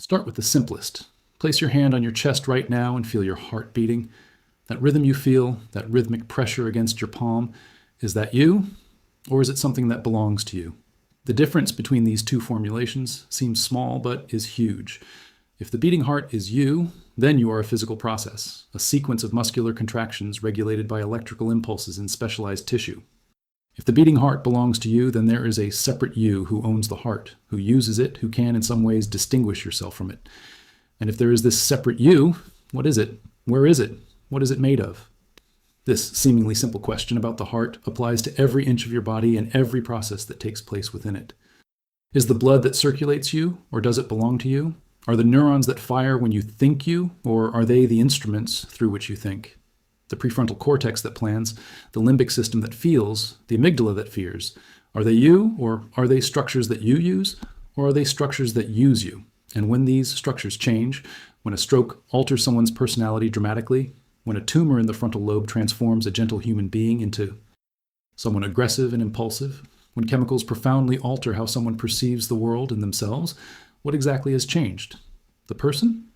Start with the simplest. Place your hand on your chest right now and feel your heart beating. That rhythm you feel, that rhythmic pressure against your palm, is that you, or is it something that belongs to you? The difference between these two formulations seems small, but is huge. If the beating heart is you, then you are a physical process, a sequence of muscular contractions regulated by electrical impulses in specialized tissue. If the beating heart belongs to you, then there is a separate you who owns the heart, who uses it, who can in some ways distinguish yourself from it. And if there is this separate you, what is it? Where is it? What is it made of? This seemingly simple question about the heart applies to every inch of your body and every process that takes place within it. Is the blood that circulates you, or does it belong to you? Are the neurons that fire when you think you, or are they the instruments through which you think? The prefrontal cortex that plans, the limbic system that feels, the amygdala that fears, are they you, or are they structures that you use, or are they structures that use you? And when these structures change, when a stroke alters someone's personality dramatically, when a tumor in the frontal lobe transforms a gentle human being into someone aggressive and impulsive, when chemicals profoundly alter how someone perceives the world and themselves, what exactly has changed? The person?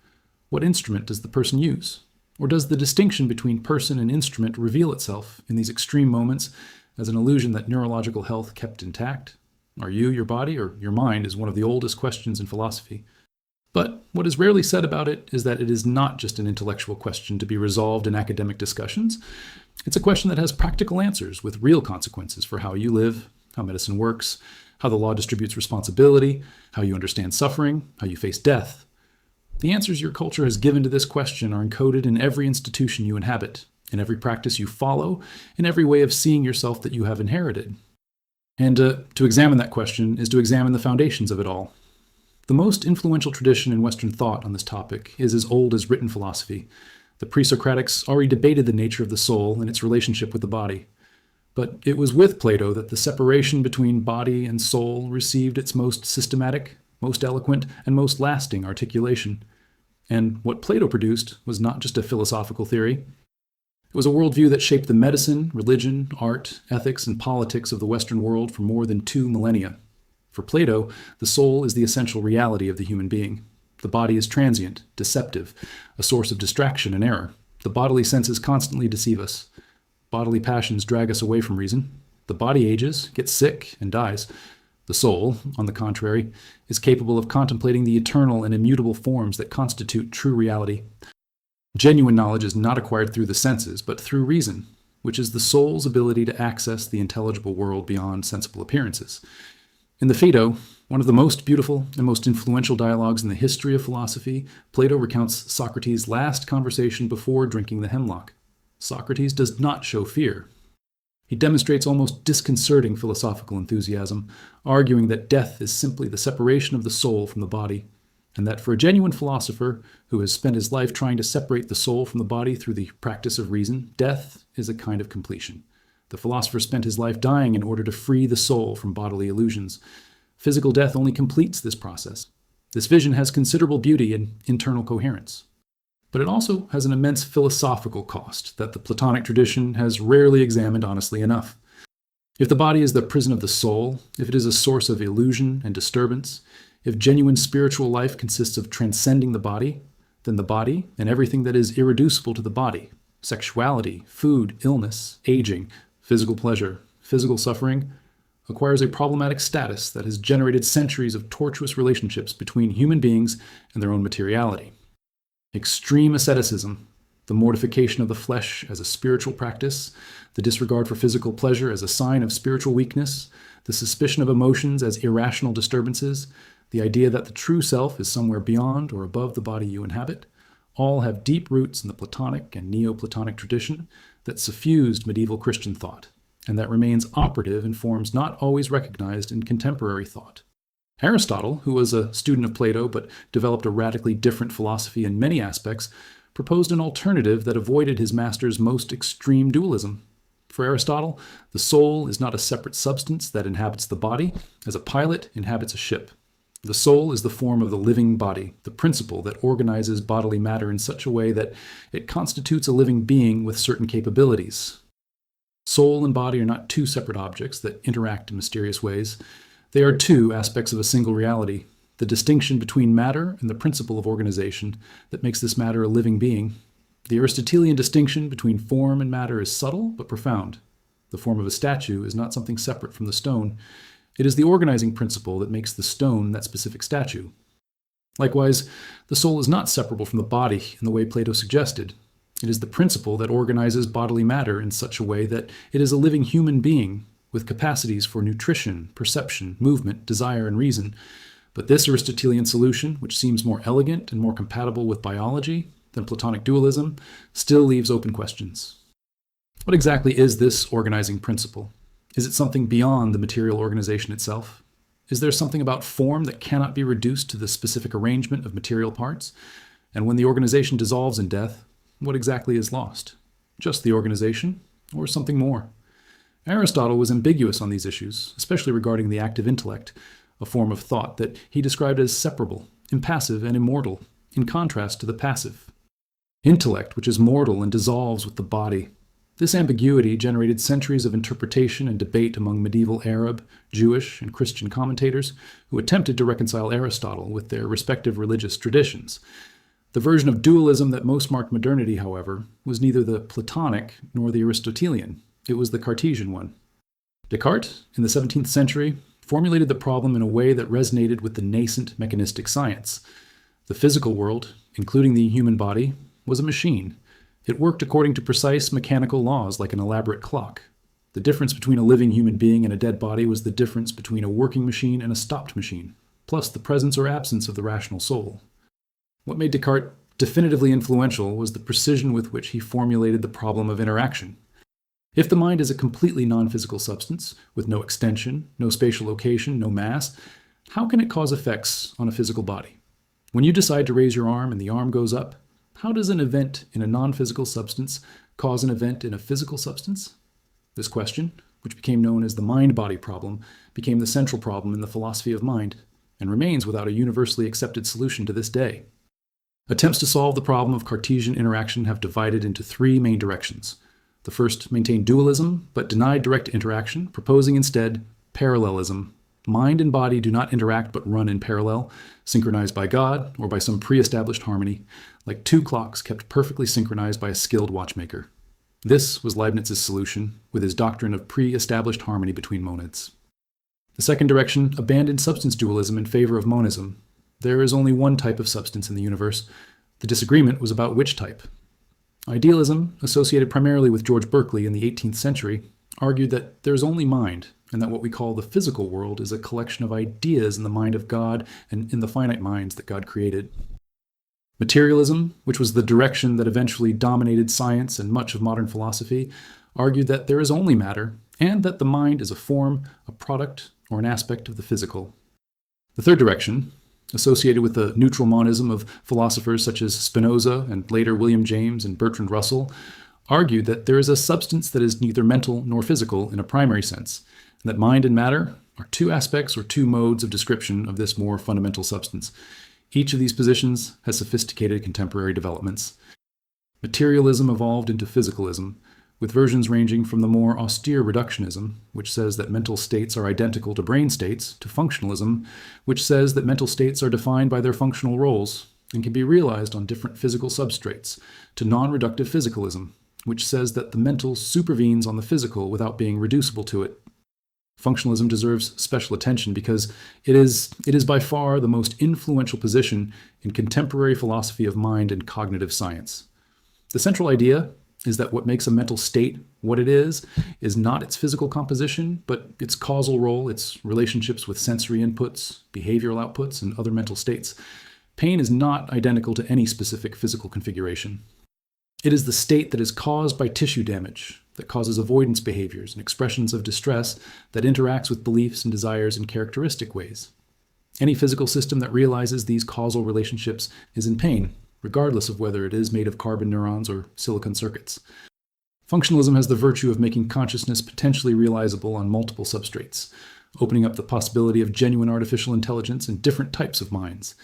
What instrument does the person use? Or does the distinction between person and instrument reveal itself in these extreme moments as an illusion that neurological health kept intact? Are you your body or your mind is one of the oldest questions in philosophy. But what is rarely said about it is that it is not just an intellectual question to be resolved in academic discussions. It's a question that has practical answers with real consequences for how you live, how medicine works, how the law distributes responsibility, how you understand suffering, how you face death. The answers your culture has given to this question are encoded in every institution you inhabit, in every practice you follow, in every way of seeing yourself that you have inherited. And to examine that question is to examine the foundations of it all. The most influential tradition in Western thought on this topic is as old as written philosophy. The pre-Socratics already debated the nature of the soul and its relationship with the body. But it was with Plato that the separation between body and soul received its most systematic, most eloquent, and most lasting articulation. And what Plato produced was not just a philosophical theory. It was a worldview that shaped the medicine, religion, art, ethics, and politics of the Western world for more than 2 millennia. For Plato, the soul is the essential reality of the human being. The body is transient, deceptive, a source of distraction and error. The bodily senses constantly deceive us. Bodily passions drag us away from reason. The body ages, gets sick, and dies. The soul, on the contrary, is capable of contemplating the eternal and immutable forms that constitute true reality. Genuine knowledge is not acquired through the senses, but through reason, which is the soul's ability to access the intelligible world beyond sensible appearances. In the Phaedo, one of the most beautiful and most influential dialogues in the history of philosophy, Plato recounts Socrates' last conversation before drinking the hemlock. Socrates does not show fear. He demonstrates almost disconcerting philosophical enthusiasm, arguing that death is simply the separation of the soul from the body, and that for a genuine philosopher who has spent his life trying to separate the soul from the body through the practice of reason, death is a kind of completion. The philosopher spent his life dying in order to free the soul from bodily illusions. Physical death only completes this process. This vision has considerable beauty and internal coherence. But it also has an immense philosophical cost that the Platonic tradition has rarely examined honestly enough. If the body is the prison of the soul, if it is a source of illusion and disturbance, if genuine spiritual life consists of transcending the body, then the body and everything that is irreducible to the body, sexuality, food, illness, aging, physical pleasure, physical suffering, acquires a problematic status that has generated centuries of tortuous relationships between human beings and their own materiality. Extreme asceticism, the mortification of the flesh as a spiritual practice, the disregard for physical pleasure as a sign of spiritual weakness, the suspicion of emotions as irrational disturbances, the idea that the true self is somewhere beyond or above the body you inhabit, all have deep roots in the Platonic and Neoplatonic tradition that suffused medieval Christian thought, and that remains operative in forms not always recognized in contemporary thought. Aristotle, who was a student of Plato but developed a radically different philosophy in many aspects, proposed an alternative that avoided his master's most extreme dualism. For Aristotle, the soul is not a separate substance that inhabits the body, as a pilot inhabits a ship. The soul is the form of the living body, the principle that organizes bodily matter in such a way that it constitutes a living being with certain capabilities. Soul and body are not two separate objects that interact in mysterious ways. They are two aspects of a single reality. the distinction between matter and the principle of organization that makes this matter a living being. The Aristotelian distinction between form and matter is subtle but profound. The form of a statue is not something separate from the stone. It is the organizing principle that makes the stone that specific statue. Likewise, the soul is not separable from the body in the way Plato suggested. It is the principle that organizes bodily matter in such a way that it is a living human being with capacities for nutrition, perception, movement, desire, and reason. But this Aristotelian solution, which seems more elegant and more compatible with biology than Platonic dualism, still leaves open questions. What exactly is this organizing principle? Is it something beyond the material organization itself? Is there something about form that cannot be reduced to the specific arrangement of material parts? And when the organization dissolves in death, what exactly is lost? Just the organization, or something more? Aristotle was ambiguous on these issues, especially regarding the active intellect, a form of thought that he described as separable, impassive, and immortal, in contrast to the passive intellect, which is mortal and dissolves with the body. This ambiguity generated centuries of interpretation and debate among medieval Arab, Jewish, and Christian commentators who attempted to reconcile Aristotle with their respective religious traditions. The version of dualism that most marked modernity, however, was neither the Platonic nor the Aristotelian. It was the Cartesian one. Descartes, in the 17th century, formulated the problem in a way that resonated with the nascent mechanistic science. The physical world, including the human body, was a machine. It worked according to precise mechanical laws like an elaborate clock. The difference between a living human being and a dead body was the difference between a working machine and a stopped machine, plus the presence or absence of the rational soul. What made Descartes definitively influential was the precision with which he formulated the problem of interaction. If the mind is a completely non-physical substance, with no extension, no spatial location, no mass, how can it cause effects on a physical body? When you decide to raise your arm and the arm goes up, how does an event in a non-physical substance cause an event in a physical substance? This question, which became known as the mind-body problem, became the central problem in the philosophy of mind, and remains without a universally accepted solution to this day. Attempts to solve the problem of Cartesian interaction have divided into three main directions. The first maintained dualism, but denied direct interaction, proposing instead parallelism. Mind and body do not interact but run in parallel, synchronized by God or by some pre-established harmony, like two clocks kept perfectly synchronized by a skilled watchmaker. This was Leibniz's solution, with his doctrine of pre-established harmony between monads. The second direction abandoned substance dualism in favor of monism. There is only one type of substance in the universe. The disagreement was about which type. Idealism, associated primarily with George Berkeley in the 18th century, argued that there is only mind, and that what we call the physical world is a collection of ideas in the mind of God and in the finite minds that God created. Materialism, which was the direction that eventually dominated science and much of modern philosophy, argued that there is only matter, and that the mind is a form, a product, or an aspect of the physical. The third direction, associated with the neutral monism of philosophers such as Spinoza and later William James and Bertrand Russell, argued that there is a substance that is neither mental nor physical in a primary sense, and that mind and matter are two aspects or two modes of description of this more fundamental substance. Each of these positions has sophisticated contemporary developments. Materialism evolved into physicalism, with versions ranging from the more austere reductionism, which says that mental states are identical to brain states, to functionalism, which says that mental states are defined by their functional roles and can be realized on different physical substrates, to non-reductive physicalism, which says that the mental supervenes on the physical without being reducible to it. Functionalism deserves special attention because it is by far the most influential position in contemporary philosophy of mind and cognitive science. The central idea is that what makes a mental state what it is not its physical composition, but its causal role, its relationships with sensory inputs, behavioral outputs, and other mental states. Pain is not identical to any specific physical configuration. It is the state that is caused by tissue damage, that causes avoidance behaviors and expressions of distress that interacts with beliefs and desires in characteristic ways. Any physical system that realizes these causal relationships is in pain, regardless of whether it is made of carbon neurons or silicon circuits. Functionalism has the virtue of making consciousness potentially realizable on multiple substrates, opening up the possibility of genuine artificial intelligence in different types of minds.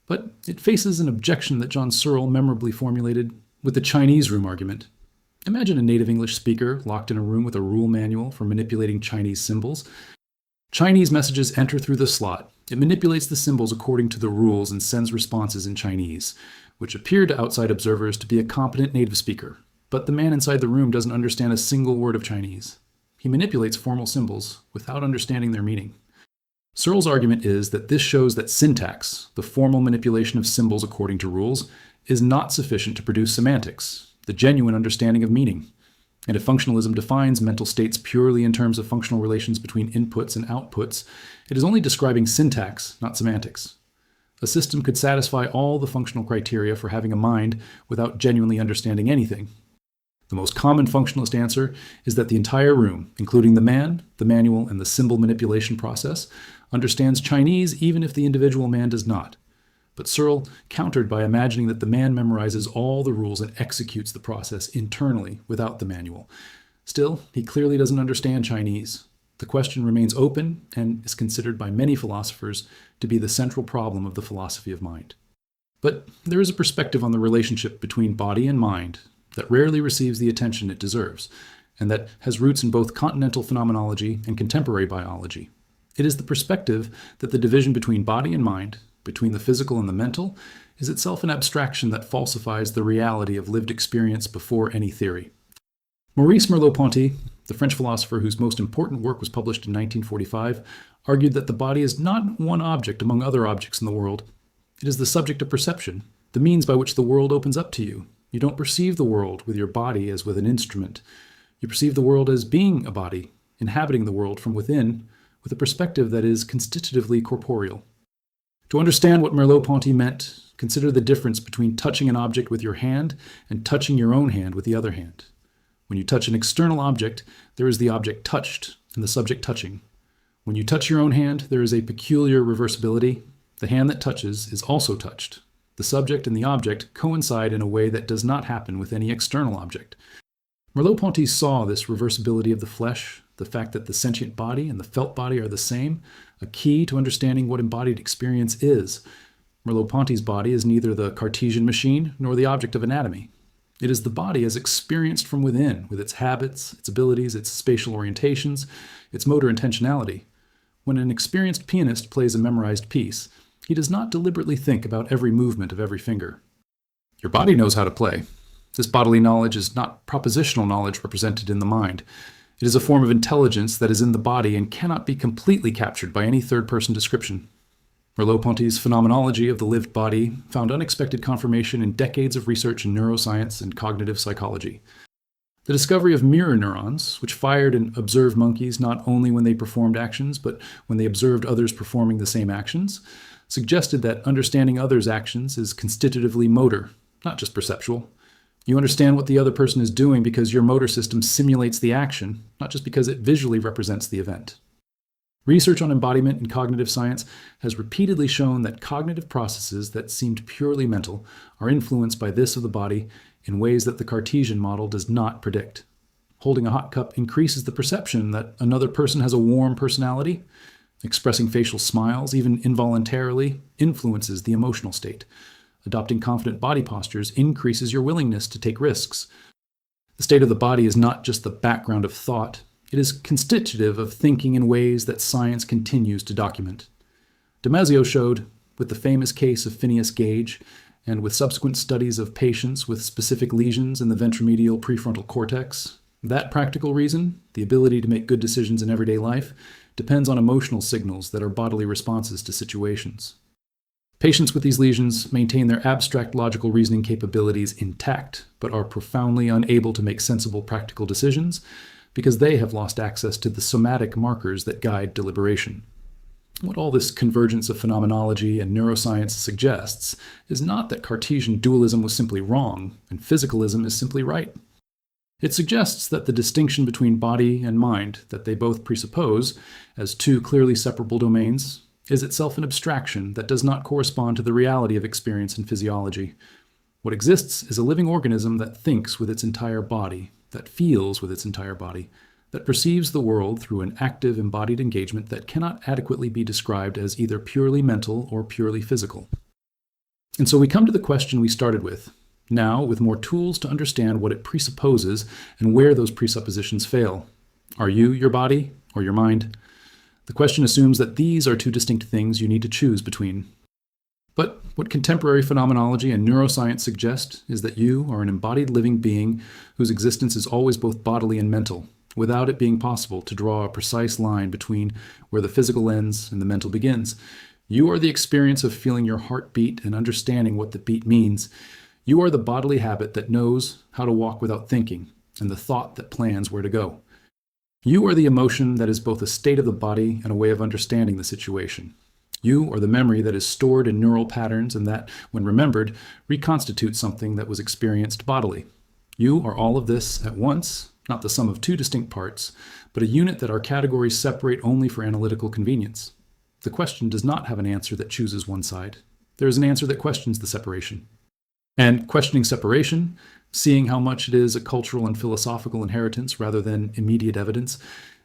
But it faces an objection that John Searle memorably formulated with the Chinese room argument. Imagine a native English speaker locked in a room with a rule manual for manipulating Chinese symbols. Chinese messages enter through the slot, It manipulates the symbols according to the rules and sends responses in Chinese, which appear to outside observers to be a competent native speaker. But the man inside the room doesn't understand a single word of Chinese. He manipulates formal symbols without understanding their meaning. Searle's argument is that this shows that syntax, the formal manipulation of symbols according to rules, is not sufficient to produce semantics, the genuine understanding of meaning. And if functionalism defines mental states purely in terms of functional relations between inputs and outputs, it is only describing syntax, not semantics. A system could satisfy all the functional criteria for having a mind without genuinely understanding anything. The most common functionalist answer is that the entire room, including the man, the manual, and the symbol manipulation process, understands Chinese even if the individual man does not. But Searle countered by imagining that the man memorizes all the rules and executes the process internally without the manual. Still, he clearly doesn't understand Chinese. The question remains open and is considered by many philosophers to be the central problem of the philosophy of mind. But there is a perspective on the relationship between body and mind that rarely receives the attention it deserves, and that has roots in both continental phenomenology and contemporary biology. It is the perspective that the division between body and mind, between the physical and the mental, is itself an abstraction that falsifies the reality of lived experience before any theory. Maurice Merleau-Ponty, the French philosopher whose most important work was published in 1945, argued that the body is not one object among other objects in the world. It is the subject of perception, the means by which the world opens up to you. You don't perceive the world with your body as with an instrument. You perceive the world as being a body, inhabiting the world from within, with a perspective that is constitutively corporeal. To understand what Merleau-Ponty meant, consider the difference between touching an object with your hand and touching your own hand with the other hand. When you touch an external object, there is the object touched and the subject touching. When you touch your own hand, there is a peculiar reversibility. The hand that touches is also touched. The subject and the object coincide in a way that does not happen with any external object. Merleau-Ponty saw this reversibility of the flesh, the fact that the sentient body and the felt body are the same, a key to understanding what embodied experience is. Merleau-Ponty's body is neither the Cartesian machine nor the object of anatomy. It is the body as experienced from within, with its habits, its abilities, its spatial orientations, its motor intentionality. When an experienced pianist plays a memorized piece, he does not deliberately think about every movement of every finger. Your body knows how to play. This bodily knowledge is not propositional knowledge represented in the mind. It is a form of intelligence that is in the body and cannot be completely captured by any third-person description. Merleau-Ponty's phenomenology of the lived body found unexpected confirmation in decades of research in neuroscience and cognitive psychology. The discovery of mirror neurons, which fired in observed monkeys not only when they performed actions, but when they observed others performing the same actions, suggested that understanding others' actions is constitutively motor, not just perceptual. You understand what the other person is doing because your motor system simulates the action, not just because it visually represents the event. Research on embodiment in cognitive science has repeatedly shown that cognitive processes that seemed purely mental are influenced by this of the body in ways that the Cartesian model does not predict. Holding a hot cup increases the perception that another person has a warm personality. Expressing facial smiles, even involuntarily, influences the emotional state. Adopting confident body postures increases your willingness to take risks. The state of the body is not just the background of thought. It is constitutive of thinking in ways that science continues to document. Damasio showed, with the famous case of Phineas Gage, and with subsequent studies of patients with specific lesions in the ventromedial prefrontal cortex, that practical reason, the ability to make good decisions in everyday life, depends on emotional signals that are bodily responses to situations. Patients with these lesions maintain their abstract logical reasoning capabilities intact, but are profoundly unable to make sensible practical decisions because they have lost access to the somatic markers that guide deliberation. What all this convergence of phenomenology and neuroscience suggests is not that Cartesian dualism was simply wrong and physicalism is simply right. It suggests that the distinction between body and mind that they both presuppose as two clearly separable domains is itself an abstraction that does not correspond to the reality of experience and physiology. What exists is a living organism that thinks with its entire body, that feels with its entire body, that perceives the world through an active embodied engagement that cannot adequately be described as either purely mental or purely physical. And so we come to the question we started with, now with more tools to understand what it presupposes and where those presuppositions fail. Are you your body or your mind? The question assumes that these are two distinct things you need to choose between. But what contemporary phenomenology and neuroscience suggest is that you are an embodied living being whose existence is always both bodily and mental, without it being possible to draw a precise line between where the physical ends and the mental begins. You are the experience of feeling your heart beat and understanding what the beat means. You are the bodily habit that knows how to walk without thinking, and the thought that plans where to go. You are the emotion that is both a state of the body and a way of understanding the situation. You are the memory that is stored in neural patterns and that, when remembered, reconstitutes something that was experienced bodily. You are all of this at once, not the sum of two distinct parts, but a unit that our categories separate only for analytical convenience. The question does not have an answer that chooses one side. There is an answer that questions the separation. And questioning separation, seeing how much it is a cultural and philosophical inheritance rather than immediate evidence,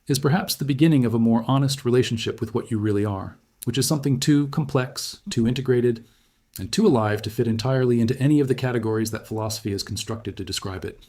is perhaps the beginning of a more honest relationship with what you really are, which is something too complex, too integrated, and too alive to fit entirely into any of the categories that philosophy has constructed to describe it.